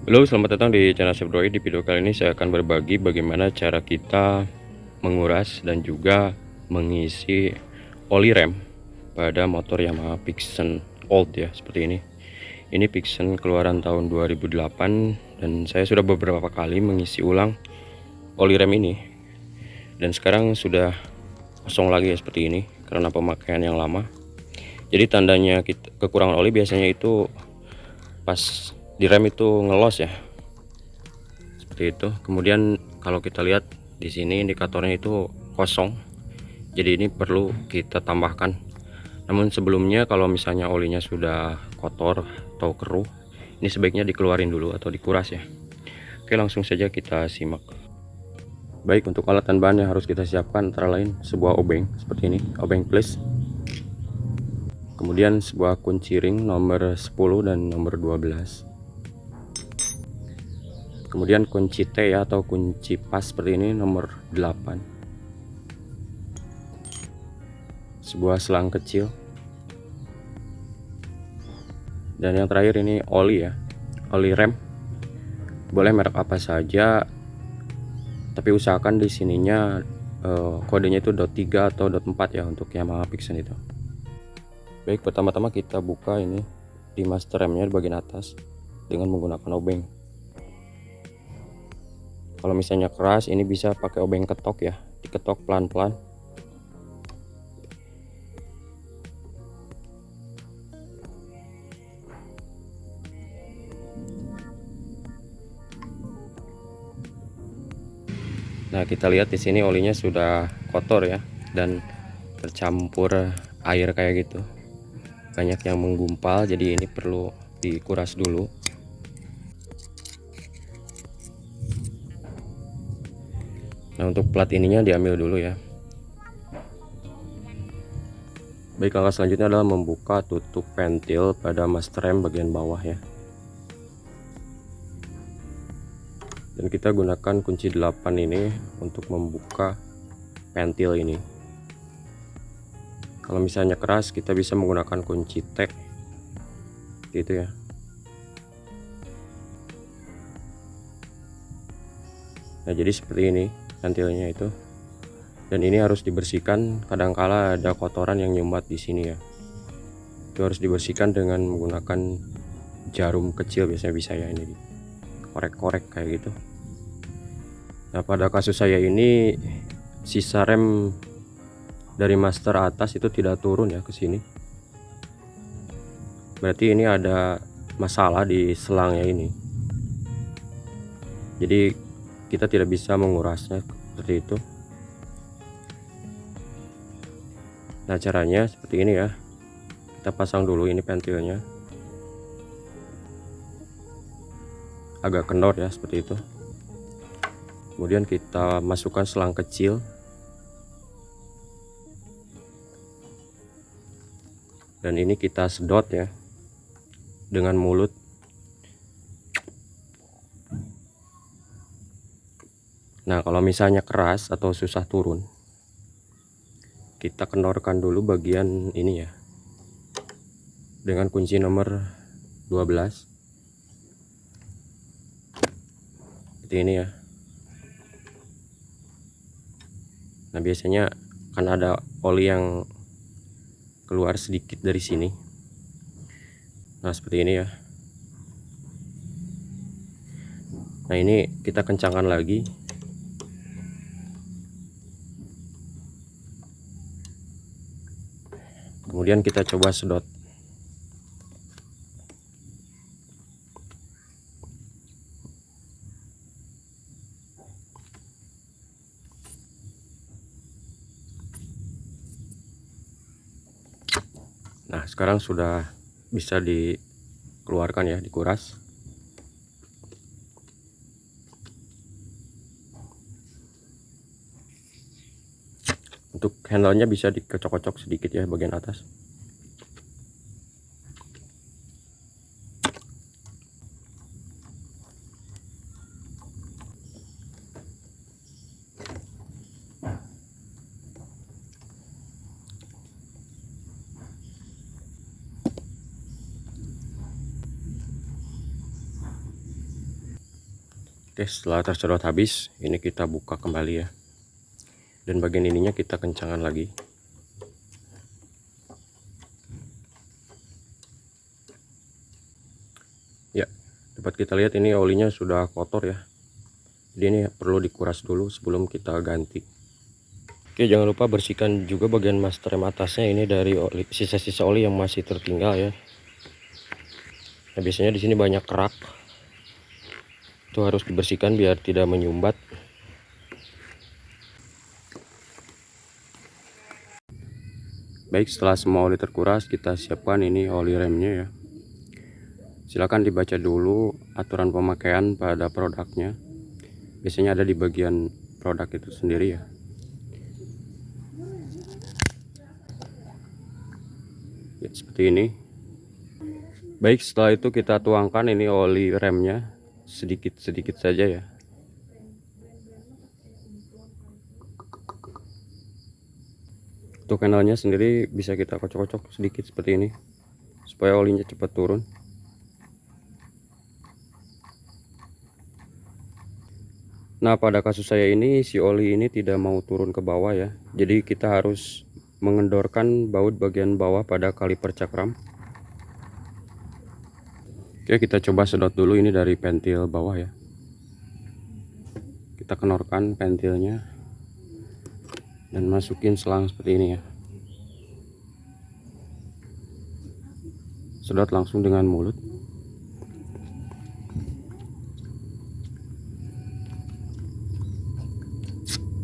Halo, selamat datang di channel Chef Roy. Di video kali ini saya akan berbagi bagaimana cara kita menguras dan juga mengisi oli rem pada motor Yamaha Pixen Old ya, seperti ini. Ini Pixen keluaran tahun 2008 dan saya sudah beberapa kali mengisi ulang oli rem ini. Dan sekarang sudah kosong lagi ya, seperti ini karena pemakaian yang lama. Jadi tandanya kekurangan oli biasanya itu pas di rem itu ngelos ya, seperti itu. Kemudian kalau kita lihat di sini indikatornya itu kosong, jadi ini perlu kita tambahkan. Namun sebelumnya kalau misalnya olinya sudah kotor atau keruh, ini sebaiknya dikeluarin dulu atau dikuras ya. Oke, langsung saja kita simak. Baik, untuk alat dan bahan yang harus kita siapkan antara lain sebuah obeng seperti ini, obeng plus, kemudian sebuah kunci ring nomor 10 dan nomor 12, kemudian kunci T ya, atau kunci pas seperti ini nomor 8, sebuah selang kecil, dan yang terakhir ini oli ya, oli rem. Boleh merek apa saja, tapi usahakan di sininya kodenya itu dot 3 atau dot 4 ya untuk Yamaha Pixen itu. Baik, pertama-tama kita buka ini di master remnya di bagian atas dengan menggunakan obeng. Kalau misalnya keras, ini bisa pakai obeng ketok ya, diketok pelan-pelan. Nah, kita lihat di sini olinya sudah kotor ya, dan tercampur air kayak gitu. Banyak yang menggumpal, jadi ini perlu dikuras dulu. Nah, untuk plat ininya diambil dulu ya. Baik, langkah selanjutnya adalah membuka tutup pentil pada master rem bagian bawah ya. Dan kita gunakan kunci 8 ini untuk membuka pentil ini. Kalau misalnya keras, kita bisa menggunakan kunci T gitu ya. Nah, jadi seperti ini pentilnya itu. Dan ini harus dibersihkan, kadangkala ada kotoran yang nyumbat di sini ya. Itu harus dibersihkan dengan menggunakan jarum kecil, biasanya bisa ya, ini korek-korek kayak gitu. Nah, pada kasus saya ini sisa rem dari master atas itu tidak turun ya ke sini. Berarti ini ada masalah di selangnya ini. Jadi kita tidak bisa mengurasnya seperti itu. Nah, caranya seperti ini ya. Kita pasang dulu ini pentilnya. Agak kendor ya, seperti itu. Kemudian kita masukkan selang kecil. Dan ini kita sedot ya dengan mulut. Nah, kalau misalnya keras atau susah turun, kita kendorkan dulu bagian ini ya dengan kunci nomor 12 seperti ini ya. Nah, biasanya kan ada oli yang keluar sedikit dari sini. Nah, seperti ini ya. Nah, ini kita kencangkan lagi. Kemudian kita coba sedot. Nah, sekarang sudah bisa dikeluarkan ya, dikuras. Untuk handle-nya bisa dikocok-kocok sedikit ya bagian atas. Oke, setelah tersedot habis, ini kita buka kembali ya. Dan bagian ininya kita kencangkan lagi. Ya, dapat kita lihat ini olinya sudah kotor ya. Jadi ini perlu dikuras dulu sebelum kita ganti. Oke, jangan lupa bersihkan juga bagian master rem atasnya ini dari oli, sisa-sisa oli yang masih tertinggal ya. Nah, biasanya di sini banyak kerak. Itu harus dibersihkan biar tidak menyumbat. Baik, setelah semua oli terkuras, kita siapkan ini oli remnya ya. Silakan dibaca dulu aturan pemakaian pada produknya. Biasanya ada di bagian produk itu sendiri ya. Ya, seperti ini. Baik, setelah itu kita tuangkan ini oli remnya sedikit-sedikit saja ya. Untuk kanalnya sendiri bisa kita kocok-kocok sedikit seperti ini supaya olinya cepat turun. Nah, pada kasus saya ini si oli ini tidak mau turun ke bawah ya. Jadi kita harus mengendorkan baut bagian bawah pada kaliper cakram. Oke, kita coba sedot dulu ini dari pentil bawah ya. Kita kenorkan pentilnya dan masukin selang seperti ini ya. Sedot langsung dengan mulut.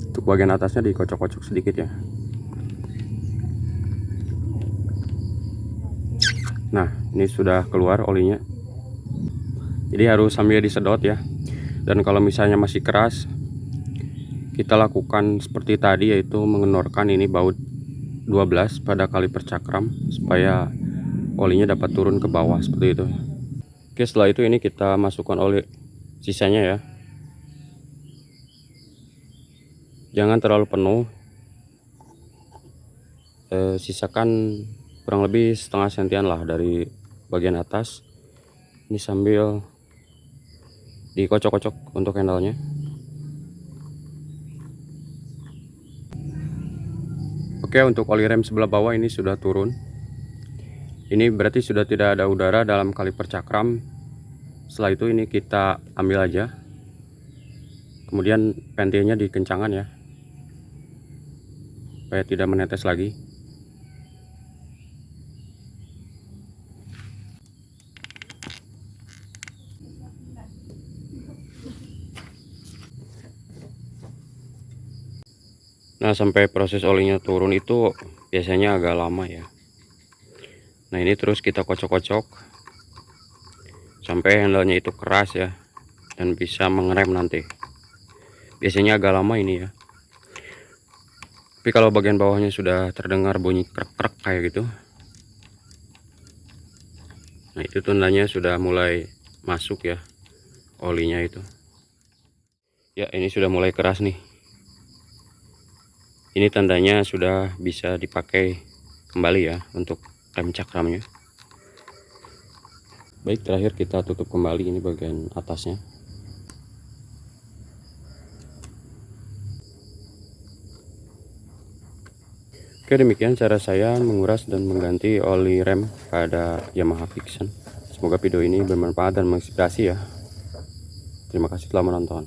Untuk bagian atasnya dikocok-kocok sedikit ya. Nah, ini sudah keluar olinya. Jadi harus sambil disedot ya. Dan kalau misalnya masih keras, kita lakukan seperti tadi, yaitu mengenorkan ini baut 12 pada kaliper cakram supaya olinya dapat turun ke bawah seperti itu. Oke, setelah itu ini kita masukkan oli sisanya ya. Jangan terlalu penuh. Sisakan kurang lebih setengah sentian lah dari bagian atas. Ini sambil dikocok-kocok untuk handle-nya. Oke, untuk oli rem sebelah bawah ini sudah turun. Ini berarti sudah tidak ada udara dalam kaliper cakram. Setelah itu ini kita ambil aja. Kemudian pentilnya dikencangkan ya, supaya tidak menetes lagi. Nah, sampai proses olinya turun itu biasanya agak lama ya. Nah, ini terus kita kocok-kocok sampai handle-nya itu keras ya, dan bisa mengerem nanti. Biasanya agak lama ini ya. Tapi kalau bagian bawahnya sudah terdengar bunyi krek-krek kayak gitu, nah itu tandanya sudah mulai masuk ya olinya itu. Ya, ini sudah mulai keras nih. Ini tandanya sudah bisa dipakai kembali ya untuk rem cakramnya. Baik, terakhir kita tutup kembali ini bagian atasnya. Oke, demikian cara saya menguras dan mengganti oli rem pada Yamaha Vixion. Semoga video ini bermanfaat dan menginspirasi ya. Terima kasih telah menonton.